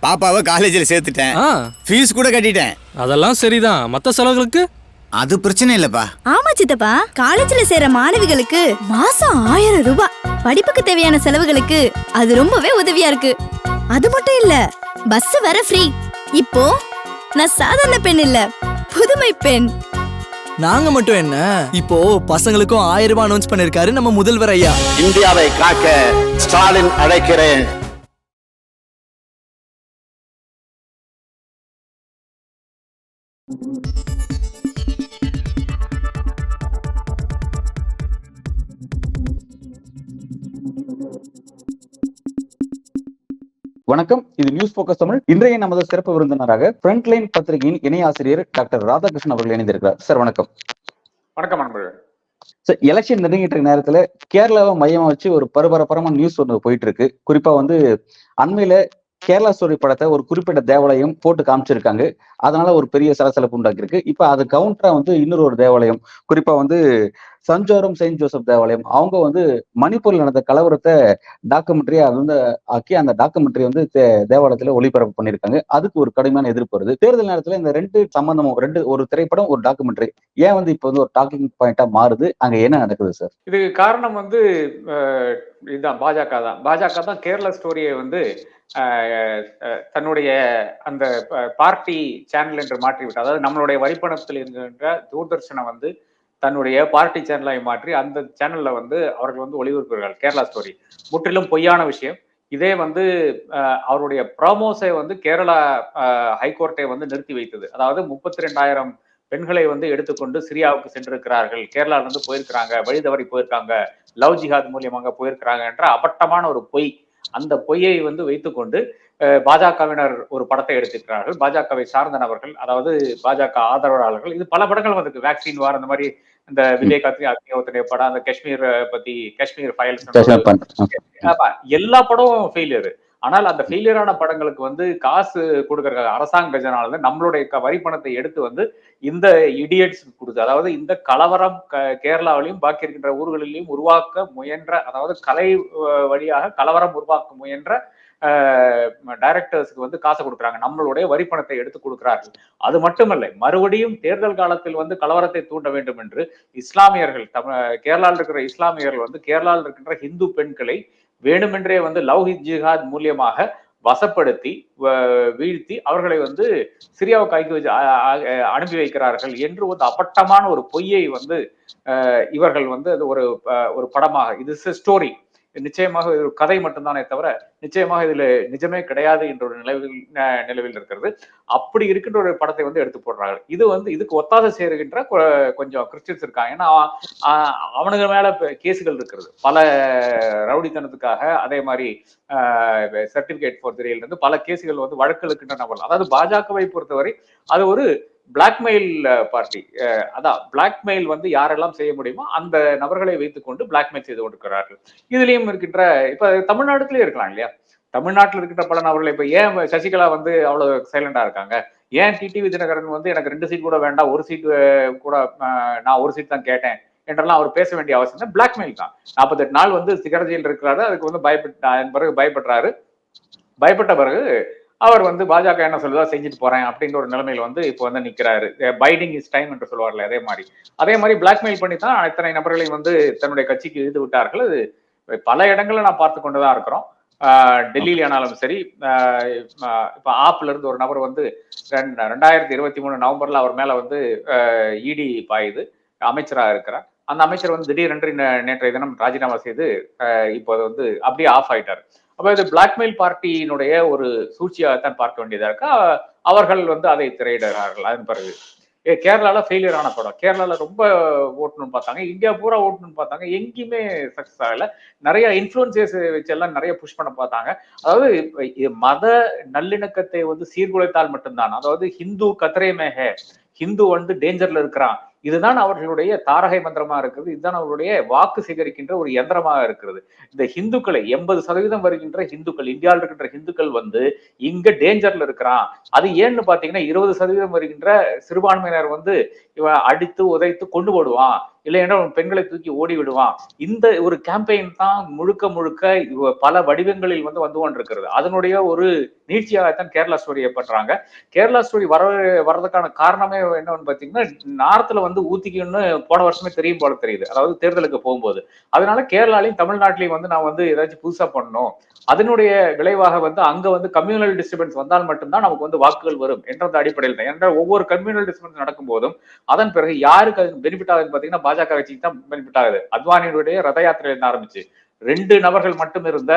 பாப்பாவை காலேஜில் சேர்த்துட்டேன், ஃபீஸ் கூட கட்டிட்டேன். அதெல்லாம் சரிதான். மத்த செலவுகளுக்கு அது பிரச்சனை இல்லப்பா. ஆமா சித்தப்பா, காலேஜ்ல சேர மாணவிகளுக்கு மாசம் 1000 ரூபாய், படிப்புக்கு தேவையான செலவுகளுக்கு அது ரொம்பவே உதவியா இருக்கு. அது மட்டும் இல்ல, பஸ் வர ஃப்ரீ. இப்போ நான் சாதாரண பெண் இல்ல, புதுமை பெண். நாங்க மட்டும் என்ன, இப்போ பசங்களுக்கும் 1000 ரூபாய் அனௌன்ஸ் பண்ணிருக்காரு நம்ம முதல்வர் ஐயா. இந்தியாவை காக்க ஸ்டாலின் அழைக்கிறேன். வணக்கம், இது நியூஸ் போக்கஸ் தமிழ். இன்றைய நமது சிறப்பு விருந்தினராக ஃப்ரண்ட்லைன் பத்திரிகையின் இணை ஆசிரியர் டாக்டர் ராதாகிருஷ்ணன் அவர்கள் இணைந்திருக்கிறார். சார் வணக்கம். வணக்கம் நண்பர்கள். சார், எலெக்ஷன் நெருங்கிட்டு இருக்க நேரத்துல கேரளாவை மையமா வச்சு ஒரு பரபரப்பான நியூஸ் ஒன்று போயிட்டு இருக்கு. குறிப்பா அண்மையில கேரளா ஸ்டோரி படத்தை ஒரு குறிப்பிட்ட தேவாலயம் போட்டு காமிச்சிருக்காங்க. அதனால ஒரு பெரிய சலசலப்பு உண்டாக்கி இருக்கு. இப்ப அது கவுண்டரா இன்னொரு ஒரு தேவாலயம், குறிப்பா சஞ்சோரம் செயின்ட் ஜோசப் தேவாலயம், அவங்க மணிப்பூர்ல நடந்த கலவரத்தை டாக்குமெண்ட்ரியா ஆக்கி அந்த டாக்குமெண்ட்ரி தேவாலயத்துல ஒளிபரப்பு பண்ணிருக்காங்க. அதுக்கு ஒரு கடுமையான எதிர்ப்பு வருது. தேர்தல் நேரத்துல இந்த ரெண்டு சம்பந்தமும் ஒரு திரைப்படம் ஒரு டாக்குமெண்ட்ரி ஏன் இப்ப ஒரு டாக்கிங் பாயிண்டா மாறுது? அங்க என்ன நடக்குது சார்? இதுக்கு காரணம் இதுதான், பாஜக தான் கேரளா ஸ்டோரியை தன்னுடைய அந்த பார்ட்டி சேனல் என்று மாற்றிவிட்டு, அதாவது நம்மளுடைய வரிப்பணத்தில் இருக்கின்ற தூர்தர்ஷனை தன்னுடைய பார்ட்டி சேனலை மாற்றி அந்த சேனல்ல அவர்கள் ஒளிபரப்புகிறார்கள் கேரளா ஸ்டோரி. முற்றிலும் பொய்யான விஷயம். இதே அவருடைய ப்ரோமோஸை கேரளா ஹைகோர்ட்டை நிறுத்தி வைத்தது. அதாவது 32,000 பெண்களை எடுத்துக்கொண்டு சிரியாவுக்கு சென்றிருக்கிறார்கள், கேரளால இருந்து போயிருக்கிறாங்க, வழி தவறி போயிருக்காங்க, லவ் ஜிஹாத் மூலியமாக போயிருக்கிறாங்க என்ற அப்பட்டமான ஒரு பொய். அந்த பொய்யை வைத்துக்கொண்டு பாஜகவினர் ஒரு படத்தை எடுத்திருக்கிறார்கள். பாஜகவை சார்ந்த நபர்கள், அதாவது பாஜக ஆதரவாளர்கள். இது பல படங்கள் வேக்சின் வார், அந்த மாதிரி இந்த விஜய் கார்த்திக் அக்னிஹோத்ரி படம், அந்த காஷ்மீர் ஃபைல்ஸ், எல்லா படமும் ஃபெயிலியர். ஆனால் அந்த ஃபெயிலியரான படங்களுக்கு காசு கொடுக்கற அரசாங்க கஜனால நம்மளுடைய வரி பணத்தை எடுத்து இந்த இடியட்ஸ் கொடுத்து, அதாவது இந்த கலவரம் கேரளாவிலையும் பாக்கி இருக்கின்ற ஊர்களிலையும் உருவாக்க முயன்ற, அதாவது கலை வழியாக கலவரம் உருவாக்க முயன்ற டைரக்டர்ஸுக்கு காசு கொடுக்குறாங்க, நம்மளுடைய வரி பணத்தை எடுத்து கொடுக்கிறார்கள். அது மட்டுமல்ல, மறுபடியும் தேர்தல் காலத்தில் கலவரத்தை தூண்ட வேண்டும் என்று இஸ்லாமியர்கள், கேரளாவில் இருக்கிற இஸ்லாமியர்கள் கேரளாவில் இருக்கின்ற இந்து பெண்களை வேணுமென்றே லவ் ஜிஹாத் மூலியமாக வசப்படுத்தி வீழ்த்தி அவர்களை சிரியாவுக்கு அனுப்பி வைக்கிறார்கள் என்று அப்பட்டமான ஒரு பொய்யை இவர்கள் அது ஒரு படமாக, இது ஸ்டோரி, நிச்சயமாக ஒரு கதை மட்டும்தானே தவிர நிச்சயமாக இதுல நிஜமே கிடையாது என்ற ஒரு நிலவில் இருக்கிறது. அப்படி இருக்கின்ற ஒரு படத்தை எடுத்து போடுறாங்க. இதுக்கு ஒத்தாசை சேருகின்ற கொஞ்சம் கிறிஸ்டியன்ஸ் இருக்காங்க. ஏன்னா அவனுங்க மேல கேசுகள் இருக்கிறது, பல ரவுடித்தனத்துக்காக. அதே மாதிரி சர்டிபிகேட் ஃபார் திரையில இருந்து பல கேசுகள் வழக்கு இருக்கின்ற நபர்கள். அதாவது பாஜகவை பொறுத்தவரை அது ஒரு பிளாக்மெயில் பார்ட்டி. அதான் பிளாக்மெயில் யாரெல்லாம் செய்ய முடியுமோ அந்த நபர்களை வைத்துக்கொண்டு பிளாக்மெயில் செய்து கொண்டிருக்கிறார்கள். இதுலயும் இருக்கின்ற, இப்ப தமிழ்நாட்டுலயே இருக்கலாம் இல்லையா, தமிழ்நாட்டில் இருக்கின்ற பல நபர்கள். இப்ப ஏன் சசிகலா அவ்வளவு சைலண்டா இருக்காங்க? ஏன் டிடிவி தினகரன் எனக்கு 2 சீட் கூட வேண்டாம், ஒரு சீட் கூட, நான் ஒரு சீட் தான் கேட்டேன் என்றெல்லாம் அவர் பேச வேண்டிய அவசியம் தான்? பிளாக்மெயில் தான். 48 நாள் சிகரஜையில் இருக்கிறாரு. அதுக்கு பயப்படுறாரு. பயப்பட்ட பிறகு அவர் பாஜக என்ன சொல்லுதா செஞ்சுட்டு போறேன் அப்படின்ற ஒரு நிலைமையில இப்போ நிக்கிறாரு. பைடிங் இஸ் டைம் என்று சொல்லுவார்ல, அதே மாதிரி பிளாக்மெயில் பண்ணி தான் இத்தனை நபர்களையும் தன்னுடைய கட்சிக்கு இழுத்து விட்டார்கள். அது பல இடங்கள்ல நான் பார்த்து கொண்டுதான் இருக்கிறோம். டெல்லியில ஆனாலும் சரி, இப்ப ஆப்ல இருந்து ஒரு நபர் 2023 நவம்பர்ல அவர் மேல இடி பாயுது, அமைச்சராக இருக்கிறார். அந்த அமைச்சர் திடீரென்று நேற்றைய தினம் ராஜினாமா செய்து இப்போ அப்படியே ஆஃப் ஆயிட்டார். அப்ப இது பிளாக்மெயில் பார்ட்டியினுடைய ஒரு சூழ்ச்சியாகத்தான் பார்க்க வேண்டியதா இருக்கா? அவர்கள் அதை திரையிடுகிறார்கள். அதன் பிறகு கேரளால ஃபெயிலியர் ஆன படம், கேரளால ரொம்ப ஓட்டணும்னு பார்த்தாங்க, இந்தியா பூரா ஓட்டணும்னு பார்த்தாங்க, எங்கேயுமே சக்சஸ் ஆகல. நிறைய இன்ஃபுளுன்சர்ஸ் வச்சு எல்லாம் நிறைய புஷ் பண்ண பார்த்தாங்க. அதாவது மத நல்லிணக்கத்தை சீர்குலைத்தால் மட்டும்தான், அதாவது ஹிந்து கத்ரே மே ஹே, ஹிந்து டேஞ்சர்ல இருக்கிறான், இதுதான் அவர்களுடைய தாரகை மந்திரமா இருக்கிறது. இதுதான் அவர்களுடைய வாக்கு சேகரிக்கின்ற ஒரு யந்திரமாக இருக்கிறது. இந்த ஹிந்துக்களை 80% வருகின்ற ஹிந்துக்கள், இந்தியாவில் இருக்கின்ற ஹிந்துக்கள் இங்க டேஞ்சர்ல இருக்கிறான். அது ஏன்னு பாத்தீங்கன்னா 20% வருகின்ற சிறுபான்மையினர் இவன் அடித்து உதைத்து கொண்டு போடுவான், இல்லைன்னா பெண்களை தூக்கி ஓடி விடுவான். இந்த ஒரு கேம்பெயின் தான் முழுக்க முழுக்க பல வடிவங்களில் வந்து கொண்டிருக்கிறது. அதனுடைய ஒரு நீட்சியாகத்தான் கேரளா ஸ்டோரியை பண்றாங்க. கேரளா ஸ்டோரி வர்றதுக்கான காரணமே என்னன்னு பாத்தீங்கன்னா, நார்த்ல வந்து ஊத்திக்கணும்னு போன வருஷமே தெரியும் போல தெரியுது, அதாவது தேர்தலுக்கு போகும்போது. அதனால கேரளாலையும் தமிழ்நாட்டிலையும் வந்து நான் வந்து ஏதாச்சும் புதுசா பண்ணணும், அதனுடைய விளைவாக வந்து அங்க வந்து கம்யூனல் டிஸ்டர்பன்ஸ் வந்தால் மட்டும்தான் நமக்கு வந்து வாக்குகள் வரும் என்ற அடிப்படையில் தான். ஏன்னா ஒவ்வொரு கம்யூனல் டிஸ்டர்பன்ஸ் நடக்கும் போதும் அதன் பிறகு யாருக்கு அது பெனிஃபிட் ஆகுதுன்னு பாத்தீங்கன்னா, பாஜக கட்சிக்கு தான் பெனிஃபிட் ஆகுது. அத்வானியுடைய ரத யாத்திரையிலிருந்து ஆரம்பிச்சு 2 நபர்கள் மட்டும் இருந்த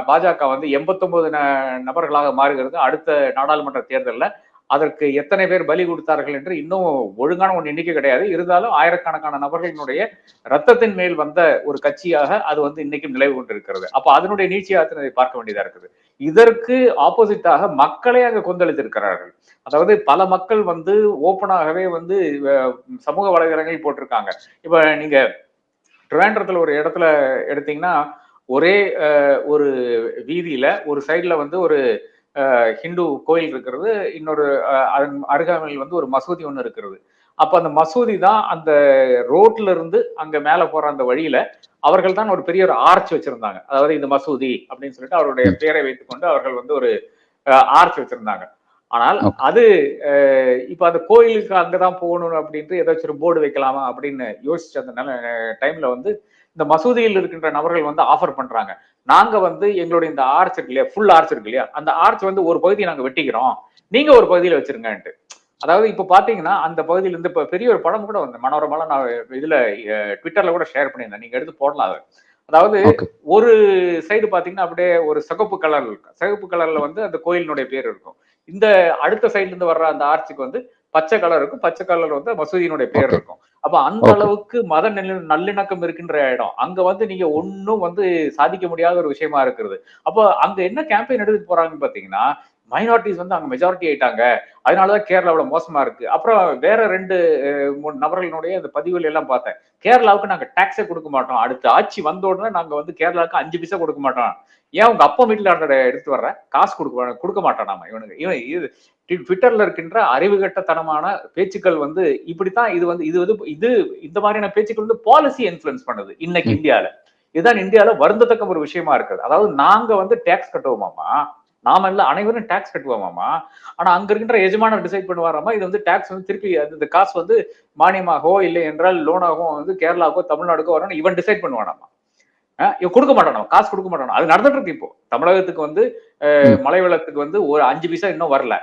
பாஜக வந்து 89 நபர்களாக மாறுகிறது அடுத்த நாடாளுமன்ற தேர்தலில். அதற்கு எத்தனை பேர் பலி கொடுத்தார்கள் என்று இன்னும் ஒழுங்கான ஒன்று எண்ணிக்கை கிடையாது. இருந்தாலும் ஆயிரக்கணக்கான நபர்களினுடைய ரத்தத்தின் மேல் வந்த ஒரு கட்சியாக அது வந்து இன்னைக்கும் நிலவு கொண்டிருக்கிறது. அப்ப அதனுடைய நீட்சியாக பார்க்க வேண்டியதா இருக்குது. இதற்கு ஆப்போசிட்டாக மக்களை அங்க கொந்தளித்திருக்கிறார்கள். அதாவது பல மக்கள் வந்து ஓப்பனாகவே வந்து சமூக வலைதளங்களில் போட்டிருக்காங்க. இப்ப நீங்க ட்ரிவாண்ட்ரத்துல ஒரு இடத்துல எடுத்தீங்கன்னா, ஒரே ஒரு வீதியில ஒரு சைட்ல வந்து ஒரு ஹிந்து கோயில் இருக்கிறது, இன்னொரு அதன் அருகாமையில் வந்து ஒரு மசூதி ஒன்று இருக்கிறது. அப்ப அந்த மசூதி தான் அந்த ரோட்ல இருந்து அங்க மேல போற அந்த வழியில அவர்கள் தான் ஒரு பெரிய ஒரு ஆர்ச் வச்சிருந்தாங்க. அதாவது இந்த மசூதி அப்படின்னு சொல்லிட்டு அவருடைய பெயரை வைத்துக்கொண்டு அவர்கள் வந்து ஒரு ஆர்ச் வச்சிருந்தாங்க. ஆனால் அது இப்ப அந்த கோயிலுக்கு அங்கதான் போகணும் அப்படின்ட்டு ஏதாச்சும் ஒரு போர்டு வைக்கலாமா அப்படின்னு யோசிச்ச அந்த டைம்ல வந்து இந்த மசூதியில் இருக்கின்ற நபர்கள் வந்து ஆஃபர் பண்றாங்க, நாங்க வந்து எங்களுடைய இந்த ஆர்ச் இருக்கு இல்லையா, ஃபுல் ஆர்ச் இருக்கு இல்லையா, அந்த ஆர்ச் வந்து ஒரு பகுதியை நாங்க வெட்டிக்கிறோம், நீங்க ஒரு பகுதியில வச்சிருங்கன்ட்டு. அதாவது இப்ப பாத்தீங்கன்னா அந்த பகுதியில இருந்து இப்ப பெரிய ஒரு படம் கூட வந்து மனோரமால நான் இதுல ட்விட்டர்ல கூட ஷேர் பண்ணியிருந்தேன், நீங்க எடுத்து போடலாம் அது. அதாவது ஒரு சைடு பாத்தீங்கன்னா அப்படியே ஒரு சிகப்பு கலர் இருக்கும், சிகப்பு கலர்ல வந்து அந்த கோயிலினுடைய பேர் இருக்கும். இந்த அடுத்த சைட்ல இருந்து வர்ற அந்த ஆர்ச்சுக்கு வந்து பச்சை கலர் இருக்கும், பச்சை கலர்ல வந்து மசூதியினுடைய பேர் இருக்கும். அப்ப அந்த அளவுக்கு மத நல்லிணக்கம் இருக்கின்ற இடம் அங்க வந்து நீங்க ஒன்னும் வந்து சாதிக்க முடியாத ஒரு விஷயமா இருக்கிறது. அப்போ அங்க என்ன கேம்பெயின் எடுத்துட்டு போறாங்கன்னு பாத்தீங்கன்னா, மைனாரிட்டிஸ் வந்து அங்க மெஜாரிட்டி ஆயிட்டாங்க, அதனாலதான் கேரளாவோட மோசமா இருக்கு. அப்புறம் வேற 2-3 நபர்களுடைய அந்த பதிவுகள் எல்லாம் பார்த்தேன், கேரளாவுக்கு நாங்க டாக்ஸே கொடுக்க மாட்டோம், அடுத்த ஆட்சி வந்த உடனே நாங்க வந்து கேரளாவுக்கு 5 பைசா கொடுக்க மாட்டோம். ஏன் உங்க அப்பா வீட்டுல எடுத்து வர்ற காசு கொடுக்க மாட்டானாமா இவனுக்கு. இது ட்விட்டர்ல இருக்கின்ற அறிவுகட்டத்தனமான பேச்சுக்கள் வந்து இப்படித்தான். இது இந்த மாதிரியான பேச்சுக்கள் வந்து பாலிசி இன்ஃபுளுன்ஸ் பண்ணுது இன்னைக்கு இந்தியால. இதுதான் இந்தியால வருந்தத்தக்க ஒரு விஷயமா இருக்குது. அதாவது நாங்க வந்து டாக்ஸ் கட்டுவோமாமா, நாம எல்லாம் அனைவரும் டாக்ஸ் கட்டுவோமாமா, ஆனா அங்க இருக்கின்ற எஜமானர் டிசைட் பண்ணுவாராமா இது வந்து டாக்ஸ் வந்து திருப்பி இந்த காசு வந்து மானியமாகவோ இல்லை என்றால் லோனாகவோ வந்து கேரளாவுக்கோ தமிழ்நாடுக்கோ வரணும் இவன் டிசைட் பண்ணுவானாமா. இவன் கொடுக்க மாட்டானோ, காசு கொடுக்க மாட்டானோ. அது நடந்துட்டு இருக்கு. இப்போ தமிழகத்துக்கு வந்து மழை வெள்ளத்துக்கு வந்து ஒரு 5 பைசா இன்னும் வரல.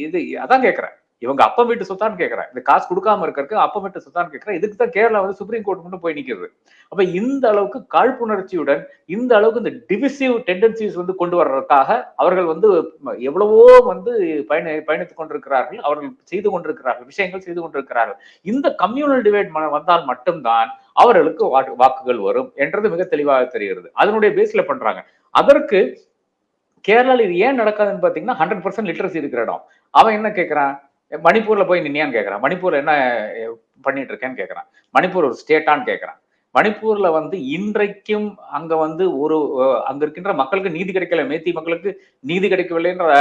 இது அதான் கேட்கிறேன், இவங்க அப்பா வீட்டு சொத்தான்னு கேட்கிறேன், இந்த காசு கொடுக்காம இருக்கிறதுக்கு அப்பா வீட்டு சொத்தான்னு கேட்கிறேன். இதுக்கு தான் கேரளா வந்து சுப்ரீம் கோர்ட் மட்டும் போய் நிக்கிறது. அப்ப இந்த அளவுக்கு காழ்ப்புணர்ச்சியுடன் இந்த அளவுக்கு இந்த டிவிசிவ் டெண்டன்சிஸ் வந்து கொண்டு வர்றதுக்காக அவர்கள் வந்து எவ்வளவோ வந்து பயணித்துக் கொண்டிருக்கிறார்கள், அவர்கள் செய்து கொண்டிருக்கிறார்கள், விஷயங்கள் செய்து கொண்டிருக்கிறார்கள். இந்த கம்யூனல் டிவைட் வந்தால் மட்டும்தான் அவர்களுக்கு வாக்குகள் வரும் என்றது மிக தெளிவாக தெரிகிறது. அதனுடைய பேஸ்ல பண்றாங்க. அதற்கு கேரளால இது ஏன் நடக்காதுன்னு பாத்தீங்கன்னா 100% லிட்ரஸி இருக்கிற இடம். அவன் என்ன கேட்கறான், மணிப்பூர்ல போய் நின்னியான்னு கேட்கறான், மணிப்பூர்ல என்ன பண்ணிட்டு இருக்கேன்னு கேட்கறான், மணிப்பூர் ஒரு ஸ்டேட்டான்னு கேட்கறான். மணிப்பூர்ல வந்து இன்றைக்கும் அங்க வந்து அங்க இருக்கின்ற மக்களுக்கு நீதி கிடைக்கல, மேத்தி மக்களுக்கு நீதி கிடைக்கவில்லைன்ற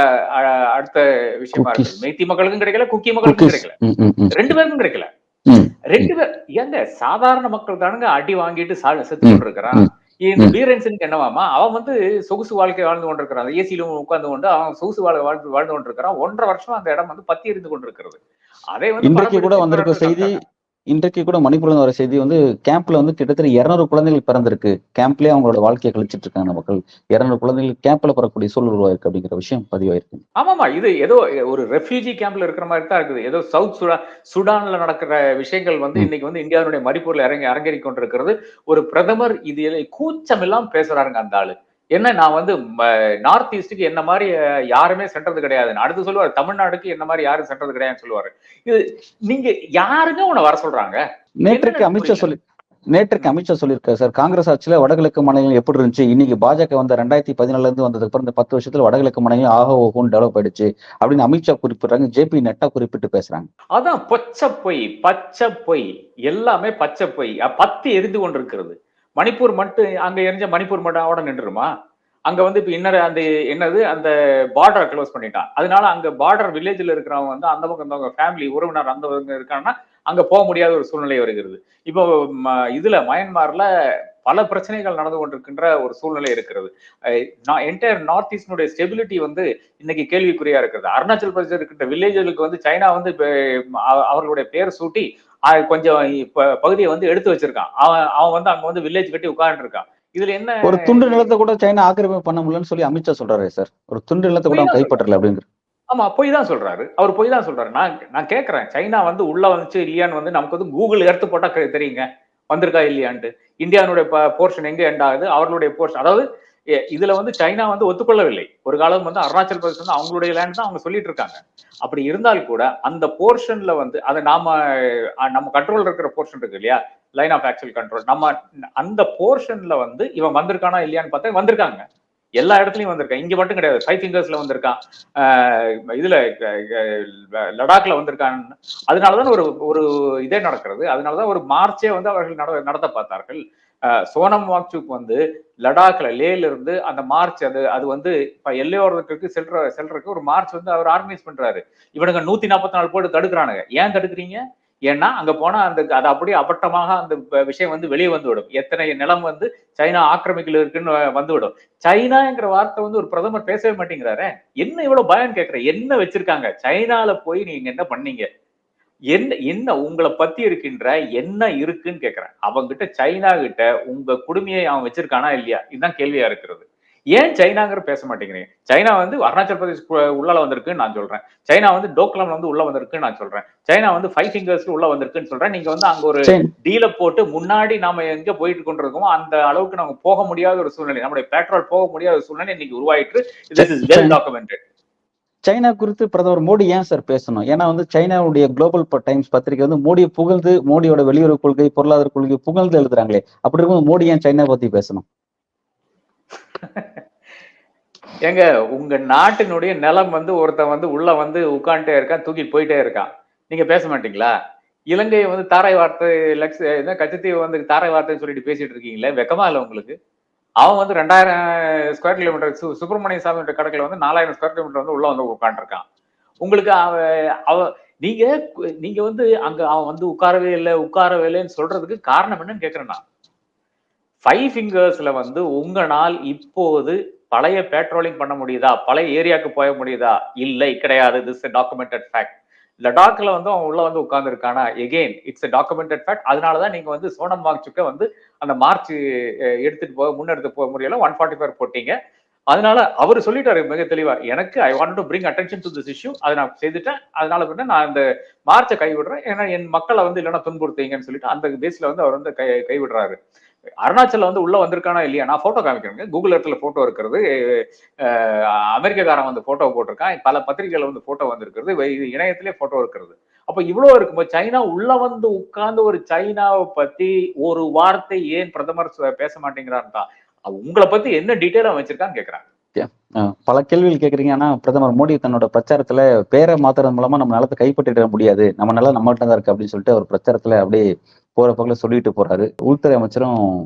அடுத்த விஷயமா இருக்கு. மேத்தி மக்களுக்கும் கிடைக்கல, குக்கி மக்களுக்கும் கிடைக்கல, 2 பேருக்கும் கிடைக்கல. 2 பேர் ஏங்க சாதாரண மக்கள் தானுங்க அடி வாங்கிட்டு செத்து கொண்டு இருக்கிறான். இந்த பீரன்சனுக்கு என்னவாமா, அவன் வந்து சொகுசு வாழ்க்கை வாழ்ந்து கொண்டிருக்கிறான், ஏசியிலும் உட்கார்ந்து கொண்டு அவன் சொகுசு வாழ்ந்து கொண்டிருக்கிறான். 1.5 வருஷம் அந்த இடம் வந்து பத்தி எரிந்து கொண்டிருக்கிறது. அதே வந்து இன்றைக்கு கூட வந்திருக்க செய்தி, இன்றைக்கு கூட மணிப்பூர்ல வர செய்தி வந்து கேம்ப்ல வந்து கிட்டத்தட்ட 200 குழந்தைகள் பிறந்திருக்கு, கேம்ப்லயே அவங்களோட வாழ்க்கையை கழிச்சிட்டு இருக்காங்க மக்கள். 200 குழந்தைகள் கேம்ப்ல பிறக்கூடிய சூழல் உருவாயிருக்கு அப்படிங்கிற விஷயம் பதிவாயிருக்கு. ஆமாமா, இது ஏதோ ஒரு ரெஃப்யூஜி கேம்ப்ல இருக்கிற மாதிரி தான் இருக்குது. ஏதோ சவுத் சுடான்ல நடக்கிற விஷயங்கள் வந்து இன்னைக்கு வந்து இந்தியாவுடைய மணிப்பூர்ல அரங்கேறி கொண்டிருக்கிறது. ஒரு பிரதமர் இது கூச்சம் எல்லாம் பேசுறாருங்க அந்த ஆளு. என்ன, நான் வந்து நார்த் ஈஸ்டுக்கு என்ன மாதிரி யாருமே சென்றது கிடையாது, அடுத்து சொல்லுவாரு தமிழ்நாடுக்கு என்ன மாதிரி யாரும் சென்றது கிடையாதுன்னு சொல்லுவாரு. இது நீங்க யாருங்க உன்னை வர சொல்றாங்க? நேற்றுக்கு அமித்ஷா சொல்லியிருக்காரு சார், காங்கிரஸ் ஆட்சியில வடகிழக்கு மாநிலங்கள் எப்படி இருந்துச்சு, இன்னைக்கு பாஜக வந்த 2014 இருந்து வந்ததுக்கு அப்புறம் இந்த 10 வருஷத்துல வடகிழக்கு மாநிலங்கள் ஆக ஓகோன்னு டெவலப் ஆயிடுச்சு அப்படின்னு அமித்ஷா குறிப்பிடுறாங்க, ஜேபி நட்டா குறிப்பிட்டு பேசுறாங்க. அதான் பச்சை பொய், எல்லாமே பச்சை பொய். பத்தி எரிந்து கொண்டிருக்கிறது. மணிப்பூர் மட்டும் அங்க எரிஞ்ச மணிப்பூர் மட்டும் அவட நின்றுமா? அங்க வந்து இப்ப இன்னொரு அந்த என்னது அந்த பார்டரை க்ளோஸ் பண்ணிட்டான். அதனால அங்க பார்டர் வில்லேஜ்ல இருக்கிறவங்க வந்து அந்த பக்கம் ஃபேமிலி உறவினர் அந்த இருக்காங்கன்னா அங்க போக முடியாத ஒரு சூழ்நிலை வருகிறது. இப்போ இதுல மயன்மார்ல பல பிரச்சனைகள் நடந்து கொண்டிருக்கின்ற ஒரு சூழ்நிலை இருக்கிறது. என்டையர் நார்த் ஈஸ்டினுடைய ஸ்டெபிலிட்டி வந்து இன்னைக்கு கேள்விக்குறியா இருக்கிறது. அருணாச்சல் பிரதேச இருக்கின்ற வில்லேஜுக்கு வந்து சைனா வந்து அவர்களுடைய பேர் சூட்டி கொஞ்சம் பகுதியை வந்து எடுத்து வச்சிருக்கான். அவன் வந்து அங்க வந்து வில்லேஜ் கட்டி உட்கார்ந்து இருக்கான். இதுல என்ன ஒரு துண்டு நிலத்தை கூட சைனா ஆக்கிரமிப்பு பண்ண முடியலன்னு சொல்லி அமித்ஷா சொல்றாரு சார். ஒரு துண்டு நிலத்தை கூட கைப்பற்றல அப்படிங்கிற. ஆமா, பொய் தான் சொல்றாரு. அவர் பொய் தான் சொல்றாரு. நான் கேட்கிறேன், சைனா வந்து உள்ள வந்துச்சு இல்லையான்னு வந்து நமக்கு வந்து கூகுள் எடுத்து போட்டா தெரியுங்க வந்திருக்கா இல்லையான்ட்டு. இந்தியாவுடைய போர்ஷன் எங்க எண்ட் ஆகுது, அவர்களுடைய போர்ஷன். அதாவது இதுல வந்து சைனா வந்து ஒத்துக்கொள்ளவில்லை. ஒரு காலம் வந்து அருணாச்சல் பிரதேசம் வந்து அவங்களுடைய லேண்ட் தான் அவங்க சொல்லிட்டு இருக்காங்க. அப்படி இருந்தால் கூட அந்த போர்ஷன்ல வந்து அதை நம்ம கண்ட்ரோல் இருக்கிற போர்ஷன் இருக்கு இல்லையா, லைன் ஆஃப் ஆக்சுவல் கண்ட்ரோல், நம்ம அந்த போர்ஷன்ல வந்து இவன் வந்திருக்கானா இல்லையான்னு பார்த்தா வந்திருக்காங்க. எல்லா இடத்துலயும் வந்திருக்கான். இங்க மட்டும் கிடையாது, 5 ஃபிங்கர்ஸ்ல வந்திருக்கான், இதுல லடாக்ல வந்திருக்கான். அதனாலதான் ஒரு இதே நடக்கிறது. அதனாலதான் ஒரு மார்ச்சே வந்து அவர்கள் நடத்த பார்த்தார்கள். சோனம் வாங்சுக் வந்து லடாக்ல லேல இருந்து அந்த மார்ச் அது வந்து இப்ப எல்லையோரத்துக்கு செல்றதுக்கு ஒரு மார்ச் வந்து அவர் ஆர்கனைஸ் பண்றாரு. இவனுங்க 144 போட்டு தடுக்கிறானுங்க. ஏன் தடுக்கிறீங்க? ஏன்னா அங்க போனா அது அப்படியே அப்பட்டமாக அந்த விஷயம் வந்து வெளியே வந்துவிடும். எத்தனை நிலம் வந்து சைனா ஆக்கிரமிக்கல இருக்குன்னு வந்துவிடும். சைனாங்கிற வார்த்தை வந்து ஒரு பிரதமர் பேசவே மாட்டேங்கிறாரு. என்ன இவ்வளவு பயம் கேட்கிறேன்? என்ன வச்சிருக்காங்க சைனால போய் நீங்க என்ன பண்ணீங்க? என்ன உங்களை பத்தி இருக்கின்ற என்ன இருக்குன்னு கேட்கிறேன். அவங்கிட்ட சைனா கிட்ட உங்க குடுமையை அவன் வச்சிருக்கானா இல்லையா, இதுதான் கேள்வியா இருக்கிறது. ஏன் சைனாங்கிற பேச மாட்டேங்கிறீங்க? சைனா வந்து அருணாச்சல் பிரதேஷ் உள்ள வந்திருக்குன்னு நான் சொல்றேன். சைனா வந்து டோக்லாம் வந்து உள்ள வந்திருக்குன்னு நான் சொல்றேன். சைனா வந்து 5 ஃபிங்கர்ஸ்ல உள்ள வந்திருக்குன்னு சொல்றேன். நீங்க வந்து அங்க ஒரு டீல போட்டு முன்னாடி நாம எங்க போயிட்டு கொண்டிருக்கோமோ அந்த அளவுக்கு நம்ம போக முடியாத ஒரு சூழ்நிலை, நம்முடைய பெட்ரோல் போக முடியாத ஒரு சூழ்நிலை இன்னைக்கு உருவாயிட்டு. This is well documented. China குறித்து பிரதமர் மோடி ஏன் சார் பேசணும்? ஏன்னா வந்து சைனாவுடைய குளோபல் டைம்ஸ் பத்திரிகை வந்து மோடியை புகழ்ந்து, மோடியோட வெளியுறவு கொள்கை, பொருளாதார கொள்கை புகழ்ந்து எழுதுறாங்களே. அப்படி இருக்கும்போது மோடி ஏன் சைனா பத்தி பேசணும்? ஏங்க, உங்க நாட்டினுடைய நிலம் வந்து ஒருத்தன் வந்து உள்ள வந்து உட்காந்துட்டே இருக்கான், தூக்கிட்டு போயிட்டே இருக்கான். நீங்க பேச மாட்டீங்களா? இலங்கையை வந்து தாரை வார்த்தை கச்சத்தீவு வந்து தாரை வார்த்தைன்னு சொல்லிட்டு பேசிட்டு இருக்கீங்களே, வெக்கமா இல்லை உங்களுக்கு? அவன் வந்து 2000 ஸ்கொயர் கிலோமீட்டர் சுப்பிரமணிய சாமியோட கணக்குல வந்து 4000 ஸ்கொயர் கிலோமீட்டர் வந்து உள்ள வந்து உட்காந்துருக்கான். உங்களுக்கு நீங்க வந்து அங்க அவன் வந்து உட்காரவே இல்லைன்னு சொல்றதுக்கு காரணம் என்னன்னு கேக்குறேன் நான். 5 ஃபிங்கர்ஸ்ல வந்து உங்களால் இப்போது பழைய பேட்ரோலிங் பண்ண முடியுதா? பழைய ஏரியாவுக்கு போக முடியுதா? இல்லை, கிடையாது. This documented fact. லடாக்ல வந்து அவன் உள்ள வந்து உட்கார்ந்து இருக்கானா? Again it's documented fact. அதனாலதான் நீங்க வந்து சோனம் வாங்சுக்க வந்து அந்த மார்ச் முன்னெடுத்து போக முடியல, 144 போட்டீங்க. அதனால அவரு சொல்லிட்டாரு மிக தெளிவா, எனக்கு I want to bring attention to this issue, அதை நான் செய்துட்டேன். அதனால பின்ன நான் இந்த மார்ச்சை கைவிடுறேன், ஏன்னா என் மக்களை வந்து இல்லைன்னா துன்புறுத்தீங்கன்னு சொல்லிட்டு அந்த பேஸ்ல வந்து அவர் வந்து கைவிடுறாரு. அருணாச்சல வந்து உள்ள வந்திருக்கானா இல்லையா, நான் போட்டோ காமிக்கிறேங்க. கூகுள் எர்த்ல போட்டோ இருக்கிறது, அமெரிக்காரன் வந்து போட்டோ போட்டிருக்கான், பல பத்திரிகைகள் வந்து போட்டோ வந்திருக்கிறது, இணையத்திலே போட்டோ இருக்கிறது. அப்ப இவ்வளவு இருக்கும்போது சைனா உள்ள வந்து உட்கார்ந்து ஒரு சைனாவை பத்தி ஒரு வார்த்தை ஏன் பிரதமர் பேச மாட்டேங்கிறான்னு தான். உங்களை பத்தி என்ன டீட்டெயிலா வச்சிருக்கான்னு கேக்குறாங்க. பல கேள்விகள் கேக்குறீங்க. ஆனா பிரதமர் மோடி தன்னோட பிரச்சாரத்துல பேரை மாத்துறது மூலமா நம்ம நிலத்தை கைப்பற்றிட முடியாது, நம்ம நிலம் நம்மகிட்ட தான் இருக்கு அப்படின்னு சொல்லிட்டு அவர் பிரச்சாரத்துல அப்படியே போற பக்கம் சொல்லிட்டு போறாரு. உள்துறை அமைச்சரும்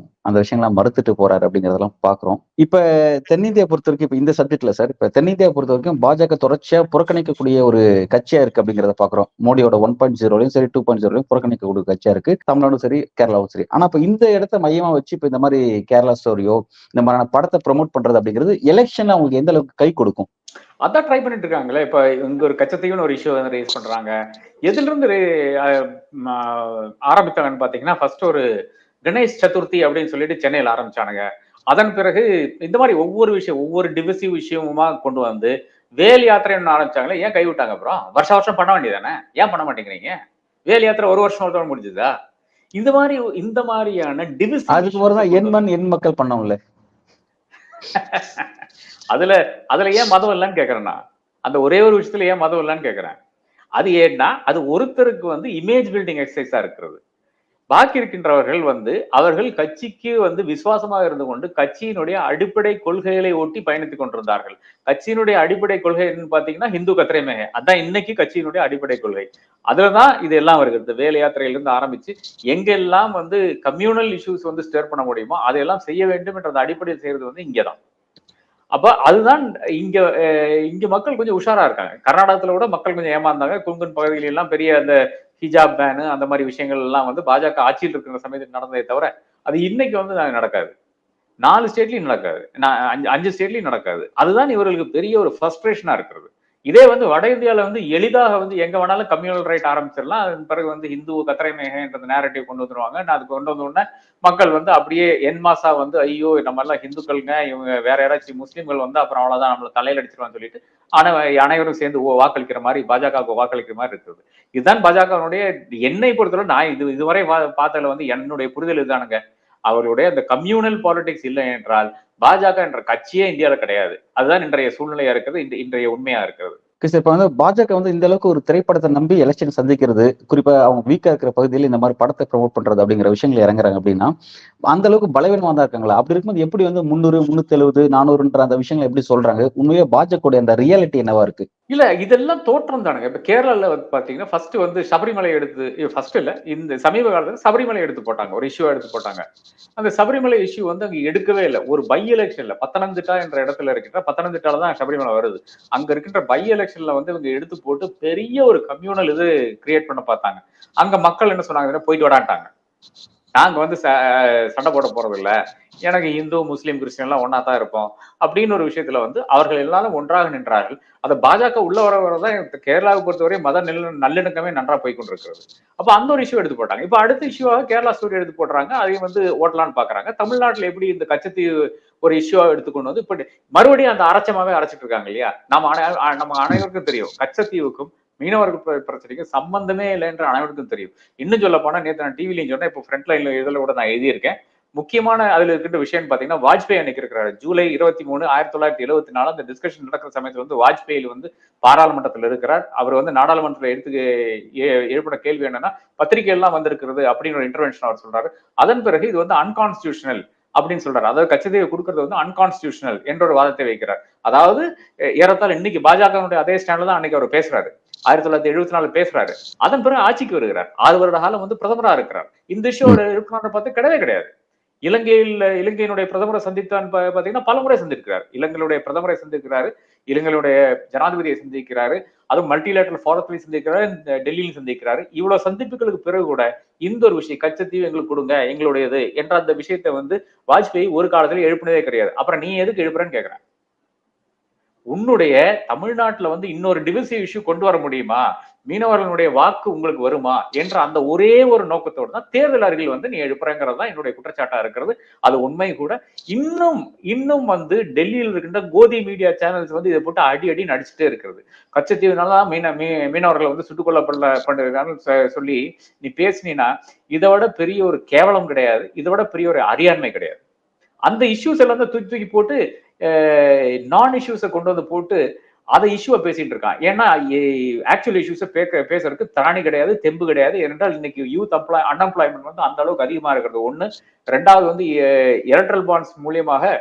அந்த விஷயங்கள்லாம் மறுத்துட்டு போறாரு அப்படிங்கறதெல்லாம் பாக்குறோம். இப்ப தென்னிந்தியா பொறுத்த வரைக்கும், இப்ப இந்த சப்ஜெக்ட்ல சார், இப்ப தென்னிந்தியா பொறுத்த வரைக்கும் பாஜக தொடர்ச்சியா புறக்கணிக்கக்கூடிய ஒரு கட்சியா இருக்கு அப்படிங்கிறத பாக்குறோம். மோடியோட 1.0லயும் சரி 2.0லயும் புறக்கணிக்கக்கூடிய கட்சியா இருக்கு, தமிழ்நாடும் சரி கேரளாவும் சரி. ஆனா இப்ப இந்த இடத்த மையமா வச்சு இப்ப இந்த மாதிரி கேரளா ஸ்டோரியோ இந்த மாதிரியான படத்தை ப்ரொமோட் பண்றது அப்படிங்கிறது எலெக்ஷன்ல அவங்களுக்கு எந்த அளவுக்கு கை கொடுக்கும்? அதான் ட்ரை பண்ணிட்டு இருக்காங்களே. இப்ப இங்க ஒரு கச்சத்தையும் ஒரு இஷ்யூ வந்து ரேஸ் பண்றாங்க. எதுல இருந்து ஆரம்பித்தாங்கன்னு பாத்தீங்கன்னா, ஃபர்ஸ்ட் ஒரு கணேஷ் சதுர்த்தி அப்படின்னு சொல்லிட்டு சென்னையில ஆரம்பிச்சானுங்க. அதன் பிறகு இந்த மாதிரி ஒவ்வொரு டிவிசிவ் விஷயமுமா கொண்டு வந்து வேல் யாத்திரைன்னு ஆரம்பிச்சாங்களே. ஏன் கைவிட்டாங்க? அப்புறம் வருஷம் பண்ண வேண்டியதானே, ஏன் பண்ண மாட்டேங்கிறீங்க? வேல் யாத்திரை ஒரு வருஷம் முடிஞ்சதா? இந்த மாதிரியான டிவிசிவ் அதுக்கு ஒருதான் எண் மக்கள் பண்ணோம்ல. அதுல ஏன் மதம் இல்லைன்னு கேக்குறேன்னா, அந்த ஒரே ஒரு விஷயத்துல ஏன் மதம் இல்லைன்னு கேக்குறேன். அது ஏன்னா அது ஒருத்தருக்கு வந்து இமேஜ் பில்டிங் எக்ஸசைஸா இருக்கிறது. பாக்கி இருக்கின்றவர்கள் வந்து அவர்கள் கட்சிக்கு வந்து விசுவாசமாக இருந்து கொண்டு கட்சியினுடைய அடிப்படை கொள்கைகளை ஒட்டி பயணித்துக் கொண்டிருந்தார்கள். கட்சியினுடைய அடிப்படை கொள்கை என்னன்னு பாத்தீங்கன்னா ஹிந்து கத்திரைமே, அதான் இன்னைக்கு கட்சியினுடைய அடிப்படை கொள்கை. அதுலதான் இது எல்லாம் வருகிறது. வேலை யாத்திரையிலிருந்து ஆரம்பிச்சு எங்கெல்லாம் வந்து கம்யூனல் இஷ்யூஸ் வந்து ஸ்டேர் பண்ண முடியுமோ அதையெல்லாம் செய்ய வேண்டும் என்ற அடிப்படையில் செய்யறது வந்து இங்கதான். அப்ப அதுதான் இங்க மக்கள் கொஞ்சம் உஷாரா இருக்காங்க. கர்நாடகத்துல கூட மக்கள் கொஞ்சம் ஏமாந்தாங்க. கொங்கன் பகுதியில எல்லாம் பெரிய அந்த ஹிஜாப் பேனு அந்த மாதிரி விஷயங்கள் எல்லாம் வந்து பாஜக ஆட்சியில் இருக்கிற சமயத்தில் நடந்ததே தவிர அது இன்னைக்கு வந்து நடக்காது. 4 ஸ்டேட்லயும் நடக்காது. 5 ஸ்டேட்லயும் நடக்காது. அதுதான் இவர்களுக்கு பெரிய ஒரு ஃப்ரஸ்ட்ரேஷனா இருக்கிறது. இதே வந்து வட இந்தியால வந்து எளிதாக வந்து எங்க வேணாலும் கம்யூனல் ரைட் ஆரம்பிச்சிடலாம். அதன் பிறகு வந்து இந்து கத்திரை மேகன்ற நேரட்டிவ் கொண்டு வந்துருவாங்க. நான் அதுக்கு கொண்டு வந்த உடனே மக்கள் வந்து அப்படியே என் மாசா வந்து ஐயோ நம்ம எல்லாம் ஹிந்துக்களுங்க, இவங்க வேற யாராச்சும் முஸ்லீம்கள் வந்து அப்புறம் அவ்வளவுதான் நம்மள தலையில அடிச்சிருவான்னு சொல்லிட்டு அனைவரும் சேர்ந்து வாக்களிக்கிற மாதிரி பாஜகவுக்கு வாக்களிக்கிற மாதிரி இருக்குது. இதுதான் பாஜகவுடைய என்னை பொறுத்தவரை நான் இதுவரை பார்த்ததுல வந்து என்னுடைய புரிதல் இதுதானுங்க. அவருடைய அந்த கம்யூனல் பாலிடிக்ஸ் இல்லை என்றால் பாஜக என்ற கட்சியே இந்தியாவில கிடையாது. அதுதான் இன்றைய சூழ்நிலையா இருக்கிறது, இன்றைய உண்மையா இருக்கிறது. இப்ப வந்து பாஜக வந்து இந்த அளவுக்கு ஒரு திரைப்படத்தை நம்பி எலெக்ஷன் சந்திக்கிறது, குறிப்பா அவங்க வீக்கா இருக்கிற பகுதியில் இந்த மாதிரி படத்தை ப்ரமோட் பண்றது அப்படிங்கிற விஷயங்கள் இறங்குறாங்க அப்படின்னா அந்த அளவுக்கு பலவீனமா தான் இருக்காங்களா? அப்படி இருக்கும்போது எப்படி வந்து 300, 370, 400 அந்த விஷயங்களை எப்படி சொல்றாங்க? உண்மையா பாஜக அந்த ரியாலிட்டி என்னவா இருக்கு? இல்ல இதெல்லாம் தோற்றம் தானுங்க. இப்ப கேரளால பாத்தீங்கன்னா ஃபர்ஸ்ட் வந்து சபரிமலை ஃபர்ஸ்ட் இல்ல, இந்த சமீப காலத்துல சபரிமலை எடுத்து போட்டாங்க, ஒரு இஷ்யூ எடுத்து போட்டாங்க. அந்த சபரிமலை இஷ்யூ வந்து அங்க எடுக்கவே இல்லை. ஒரு பை எலெக்ஷன்ல பத்தனந்திட்டா என்ற இடத்துல இருக்கின்ற பத்தனந்திட்டால தான் சபரிமலை வருது. அங்க இருக்கின்ற பை எலெக்ஷன்ல வந்து இவங்க எடுத்து போட்டு பெரிய ஒரு கம்யூனல் இது கிரியேட் பண்ண பார்த்தாங்க. அங்க மக்கள் என்ன சொன்னாங்க, போயிட்டு வரான்ட்டாங்க. நாங்க வந்து சண்டை போட போறது இல்ல, எனக்கு இந்து முஸ்லீம் கிறிஸ்டின் எல்லாம் ஒன்னா தான் இருப்போம் அப்படின்னு ஒரு விஷயத்துல வந்து அவர்கள் எல்லாரும் ஒன்றாக நின்றார்கள். அதை பாஜக உள்ள வரதான் கேரளாவை பொறுத்தவரை மத நல்லிணக்கமே நன்றா போய் கொண்டிருக்கிறது. அப்ப அந்த ஒரு இஷ்யூ எடுத்து போட்டாங்க. இப்ப அடுத்த இஷ்யூவாக கேரளா ஸ்டோரி எடுத்து போடுறாங்க, அதையும் வந்து ஓட்டலான்னு பாக்குறாங்க. தமிழ்நாட்டுல எப்படி இந்த கச்சத்தீவு ஒரு இஷ்யூவா எடுத்துக்கொண்டு வந்து இப்ப மறுபடியும் அந்த அரைச்சமாவே அரைச்சிட்டு இருக்காங்க இல்லையா? நம்ம அனைவருக்கும் தெரியும் கச்சத்தீவுக்கும் மீனவர்கள் பிரச்சனைக்கும் சம்பந்தமே இல்லை என்று அனைவருக்கும் தெரியும். இன்னும் சொல்ல போனா நேற்று நான் டிவிலையும் சொன்னேன், இப்போ ஃப்ரண்ட் லைன்ல இதில் கூட நான் எழுதியிருக்கேன். முக்கியமான அதுல இருக்கின்ற விஷயம் பாத்தீங்கன்னா வாஜ்பாய் அன்னைக்கு இருக்கிறாரு ஜூலை 23, 1974 அந்த டிஸ்கஷன் நடக்கிற சமயத்துல வந்து வாஜ்பாயில் வந்து பாராளுமன்றத்தில் இருக்கிறார். அவர் வந்து நாடாளுமன்றத்தில் எழுப்பின கேள்வி என்னன்னா பத்திரிகை எல்லாம் வந்திருக்கிறது அப்படின்னு ஒரு இன்டர்வென்ஷன் அவர் சொல்றாரு. அதன் பிறகு இது வந்து அன்கான்ஸ்டியூஷனல் அப்படின்னு சொல்றாரு. அதாவது கச்சத்தீவை கொடுக்கறது வந்து அன்கான்ஸ்டியூஷனல் என்ற ஒரு வாதத்தை வைக்கிறார். அதாவது ஏறத்தாழ இன்னைக்கு பாஜகவுடைய அதே ஸ்டாண்ட்ல தான் அன்னைக்கு அவர் பேசுறாரு. 1974 பேசுறாரு. அதன் பிறகு ஆட்சிக்கு வருகிறார். 6 வருட காலம் வந்து பிரதமரா இருக்கிறார். இந்த இஷ்யூவோட இருக்கிறான்னு பார்த்து கிடையாது. இலங்கையினுடைய பிரதமரை சந்தித்தான் பாத்தீங்கன்னா பல முறை சந்திக்கிறார். இலங்கையுடைய பிரதமரை சந்திக்கிறாரு, இலங்கையுடைய ஜனாதிபதியை சந்திக்கிறாரு, அதுவும் மல்டிலேட்டரல் ஃபாரத்திலையும் சந்திக்கிறாரு, டெல்லியிலும் சந்திக்கிறாரு. இவ்வளவு சந்திப்புகளுக்கு பிறகு கூட இந்த ஒரு விஷயம் கச்சத்தீவு எங்களுக்கு கொடுங்க எங்களுடையது என்ற அந்த விஷயத்தை வந்து வாஜ்பாய் ஒரு காலத்துல எழுப்பினதே கிடையாது. அப்புறம் நீ எதுக்கு எழுப்புறன்னு கேக்குறேன். உன்னுடைய தமிழ்நாட்டுல வந்து இன்னொரு டிவிசிவ் இஷ்யூ கொண்டு வர முடியுமா, மீனவர்களுடைய வாக்கு உங்களுக்கு வருமா என்ற அந்த ஒரே ஒரு நோக்கத்தோடு தான் தேர்தல் அருகில் வந்து நீ எழுப்புறங்கிறது தான் என்னுடைய குற்றச்சாட்டா இருக்கிறது. அது உண்மை கூட. இன்னும் வந்து டெல்லியில் இருக்கின்ற கோதி மீடியா சேனல்ஸ் வந்து இதை போட்டு அடி நடிச்சுட்டே இருக்கிறது. கச்சத்தீவுனாலதான் மீனவர்களை வந்து சுட்டுக் கொல்லப்பட சொல்லி நீ பேசினா இதை விட பெரிய ஒரு கேவலம் கிடையாது, இதை விட பெரிய ஒரு அறியாண்மை கிடையாது. அந்த இஷ்யூஸ் எல்லாம் தான் தூக்கி போட்டு நான் இஷ்யூஸை கொண்டு வந்து போட்டு அதை இஷ்யூவை பேசிட்டு இருக்கான். ஏன்னா ஆக்சுவல் இஷ்யூஸை பேசுறதுக்கு திராணி கிடையாது, தெம்பு கிடையாது. ஏனென்றால் இன்னைக்கு யூத் அன்எம்ப்ளாய்மெண்ட் வந்து அந்த அளவுக்கு அதிகமா இருக்கிறது ஒண்ணு. ரெண்டாவது வந்து எலக்ட்ரல் பாண்ட்ஸ் மூலியமாக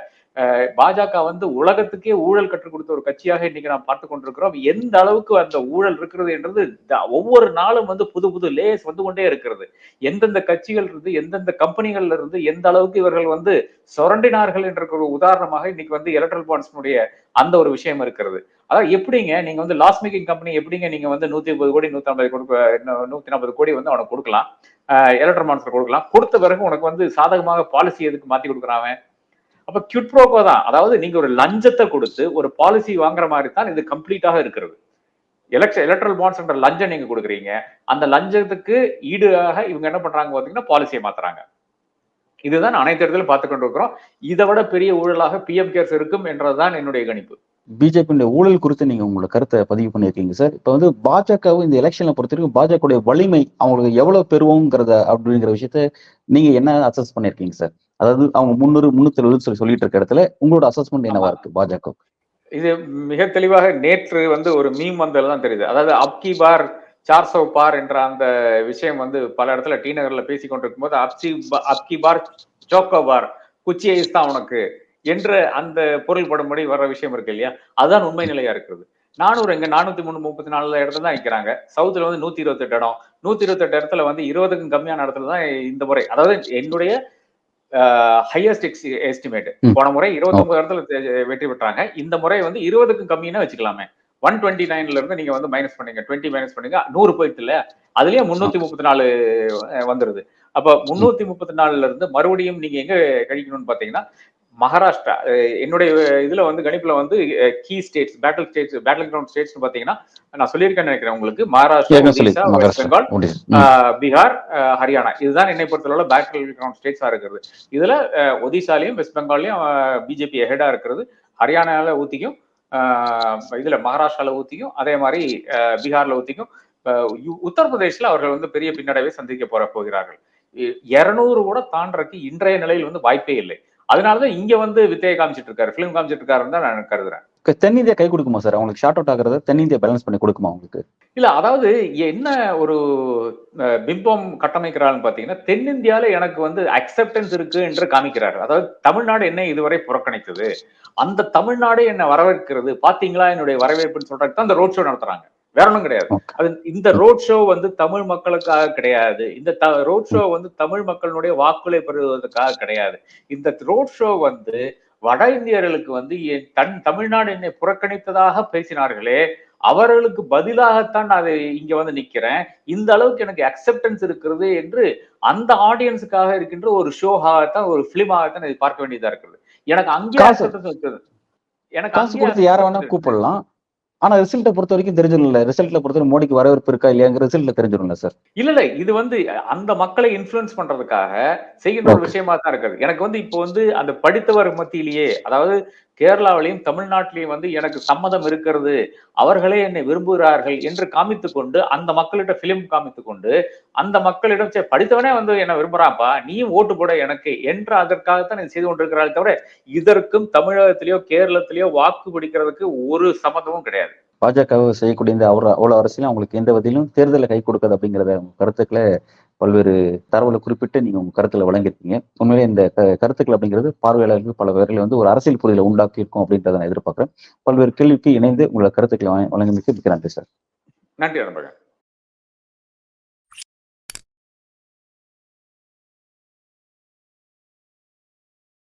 பாஜக வந்து உலகத்துக்கே ஊழல் கற்றுக் கொடுத்த ஒரு கட்சியாக இன்னைக்கு நாம் பார்த்து கொண்டிருக்கிறோம். எந்த அளவுக்கு அந்த ஊழல் இருக்கிறது என்றது ஒவ்வொரு நாளும் வந்து புது லேயர்ஸ் வந்து கொண்டே இருக்கிறது. எந்தெந்த கட்சிகள் இருந்து எந்தெந்த கம்பெனிகள்ல இருந்து எந்த அளவுக்கு இவர்கள் வந்து சுரண்டினார்கள் என்ற ஒரு உதாரணமாக இன்னைக்கு வந்து எலக்ட்ரல் பாண்ட்ஸ்னுடைய அந்த ஒரு விஷயம் இருக்கிறது. அதாவது எப்படிங்க நீங்க வந்து லாஸ் மேக்கிங் கம்பெனி எப்படிங்க நீங்க வந்து 130 கோடி 140 கோடி வந்து அவனுக்கு கொடுக்கலாம், எலக்ட்ரல் பாண்ட்ஸ் கொடுக்கலாம். கொடுத்த பிறகு உனக்கு வந்து சாதகமாக பாலிசி எதுக்கு மாத்தி கொடுக்குறாங்க? அப்ப கியூட் ப்ரோக்கோ தான். அதாவது நீங்க ஒரு லஞ்சத்தை கொடுத்து ஒரு பாலிசி வாங்குற மாதிரி தான் இது கம்ப்ளீட்டாக இருக்கிறது. எலக்ட்ரல் பாண்ட்ஸ் என்ற லஞ்சம் நீங்க கொடுக்குறீங்க, அந்த லஞ்சத்துக்கு ஈடாக இவங்க என்ன பண்றாங்க பாத்தீங்கன்னா பாலிசியை மாத்துறாங்க. இதுதான் அனைத்து இடத்திலும் பார்த்து கொண்டிருக்கிறோம். இதை விட பெரிய ஊழலாக பிஎம் கேர்ஸ் இருக்கும் என்றதுதான் என்னுடைய கணிப்பு. பிஜேபி ஊழல் குறித்து நீங்க உங்களோட கருத்தை பதிவு பண்ணியிருக்கீங்க சார். இப்ப வந்து பாஜகவும் இந்த எலெக்ஷனை பொறுத்த வரைக்கும் பாஜக வலிமை அவங்களுக்கு எவ்வளவு பெறுவோங்கிறத அப்படிங்கிற விஷயத்த நீங்க என்ன அசஸ் பண்ணிருக்கீங்க சார்? அதாவது அவங்க 300, 370 சொல்லிட்டு இருக்க இடத்துல உங்களோட அசஸ்மெண்ட் என்னவா இருக்கு பாஜக? இது மிக தெளிவாக நேற்று வந்து ஒரு மீம் வந்ததுதான் தெரியுது. அதாவது அப்கி பார் 400 பார் என்ற அந்த விஷயம் வந்து பல இடத்துல டி நகர்ல பேசிக் கொண்டிருக்கும் போது அப்கி பார் சோக்கோ பார் குச்சி ஐஸ் தான் உனக்கு என்ற அந்த பொருள் படும்படி வர்ற விஷயம் இருக்கு இல்லையா? அதுதான் உண்மை நிலையா இருக்கிறது. 434 இடத்துல தான் வைக்கிறாங்க. சவுத்துல வந்து 128 இடம். 128 இடத்துல வந்து 20க்கும் கம்மியான இடத்துல தான் இந்த முறை, அதாவது என்னுடைய ஹையஸ்ட் எஸ்டிமேட். போன முறை 29 இடத்துல வெற்றி பெற்றாங்க. இந்த முறை வந்து 20க்கும் கம்மின்னு வச்சுக்கலாமே. 129ல இருந்து நீங்க வந்து மைனஸ் பண்ணீங்க, 20 மைனஸ் பண்ணீங்க, 100 போயிட்டு இல்ல, அதுலயே 334 வந்துருது. அப்ப 334ல இருந்து மறுபடியும் நீங்க எங்க கழிக்கணும்னு பாத்தீங்கன்னா மகாராஷ்டிரா. என்னுடைய இதுல வந்து கணிப்புல வந்து key states, battle ground states பாத்தீங்கன்னா நான் சொல்லியிருக்கேன்னு நினைக்கிறேன் உங்களுக்கு. மகாராஷ்டிரா, ஒடிசா, வெஸ்ட் பெங்கால், பீகார், ஹரியானா, இதுதான் என்னை பொறுத்தளவுல பேட்டில் கிரவுண்ட் ஸ்டேட்ஸா இருக்கிறது. இதுல ஒடிசாலையும் வெஸ்ட் பெங்கால்லையும் பிஜேபி ஹெடா இருக்கிறது. ஹரியானால ஊத்திக்கும், இதுல மகாராஷ்டிரால ஊத்திக்கும், அதே மாதிரி பீகார்ல ஊத்திக்கும். உத்தரப்பிரதேஷ்ல அவர்கள் வந்து பெரிய பின்னடைவை சந்திக்க போகிறார்கள். 200 கூட தாண்டறதுக்கு இன்றைய நிலையில் வந்து வாய்ப்பே இல்லை. அதனாலதான் இங்க வந்து வித்தையை காமிச்சிட்டு இருக்காரு, பிலிம் காமிச்சிட்டு இருக்காருன்னு தான் நான் கருதுறேன். தென்னிந்தியா கை கொடுக்குமா சார் அவங்களுக்கு? ஷார்ட் அவுட் ஆகுறத தென்னிந்தியா பேலன்ஸ் பண்ணி கொடுக்குமா அவங்களுக்கு? இல்ல, அதாவது என்ன ஒரு பிம்பம் கட்டமைக்கிறாள்னு பாத்தீங்கன்னா, தென்னிந்தியால எனக்கு வந்து அக்செப்டன்ஸ் இருக்கு என்று காமிக்கிறாரு. அதாவது தமிழ்நாடு என்ன இதுவரை புறக்கணித்தது, அந்த தமிழ்நாடு என்ன வரவேற்கிறது, பாத்தீங்களா என்னுடைய வரவேற்புன்னு சொல்றதுக்கு தான் இந்த ரோட் ஷோ நடத்துறாங்க, வேற ஒன்றும் கிடையாது. அது இந்த ரோட் ஷோ வந்து தமிழ் மக்களுக்காக கிடையாது. இந்த ரோட் ஷோ வந்து தமிழ் மக்களுடைய வாக்குகளை பெறுவதற்காக கிடையாது. இந்த ரோட் ஷோ வந்து வட இந்தியர்களுக்கு வந்து தமிழ்நாடு என்னை புறக்கணித்ததாக பேசினார்களே, அவர்களுக்கு பதிலாகத்தான் நான் இங்க வந்து நிக்கிறேன், இந்த அளவுக்கு எனக்கு அக்செப்டன்ஸ் இருக்கிறது என்று அந்த ஆடியன்ஸுக்காக இருக்கின்ற ஒரு ஷோவாகத்தான், ஒரு பிலிமாகத்தான் இது பார்க்க வேண்டியதா இருக்குது. எனக்கு அங்கே அக்செப்டன்ஸ் இருக்குது. எனக்கு யார வேணா கூப்பிடலாம், ஆனா ரிசல்ட்டை பொறுத்த வரைக்கும் தெரிஞ்சிடல. ரிசல்ட்ல பொறுத்த மோடிக்கு வரவேற்பு இருக்கா இல்லையாங்கிற ரிசல்ட்ல தெரிஞ்சிடும்ல சார்? இல்ல, இது வந்து அந்த மக்களை இன்ஃபுளுன்ஸ் பண்றதுக்காக செய்கின்ற ஒரு விஷயமா தான் இருக்குது. எனக்கு வந்து இப்போ வந்து அந்த படித்தவர் மத்தியிலேயே, அதாவது கேரளாவிலையும் தமிழ்நாட்டிலையும் வந்து எனக்கு சம்மதம் இருக்கிறது, அவர்களே என்னை விரும்புகிறார்கள் என்று காமித்துக் கொண்டு, அந்த மக்களிடம் பிலிம் காமித்துக் கொண்டு, அந்த மக்களிடம் படித்தவனே வந்து என்ன விரும்புறாப்பா, நீயும் ஓட்டு போட எனக்கு என்று அதற்காகத்தான் இது செய்து கொண்டிருக்கிறார்கள் தவிர இதற்கும் தமிழகத்திலேயோ கேரளத்திலேயோ வாக்கு பிடிக்கிறதுக்கு ஒரு சம்மந்தமும் கிடையாது. பாஜக செய்யக்கூடிய இந்த அவ்வளவு அரசியலும் அவங்களுக்கு எந்த வகையிலும் தேர்தலை கை கொடுக்காது அப்படிங்கிறத கருத்துக்களை பல்வேறு தரவுகளை குறிப்பிட்டு நீங்க உங்க கருத்துல வழங்கியிருக்கீங்க. உண்மையிலே இந்த கருத்துக்கள் அப்படிங்கிறது பார்வையாளர்கள் பல பேர்களை வந்து ஒரு அரசியல் புரிதலை உண்டாக்கி இருக்கும் அப்படின்றத நான் எதிர்பார்க்கிறேன். பல்வேறு கேள்விக்கு இணைந்து உங்களோட கருத்துக்களை வழங்கியமைக்கு மிக்க நன்றி சார். நன்றி நண்பர்கள்.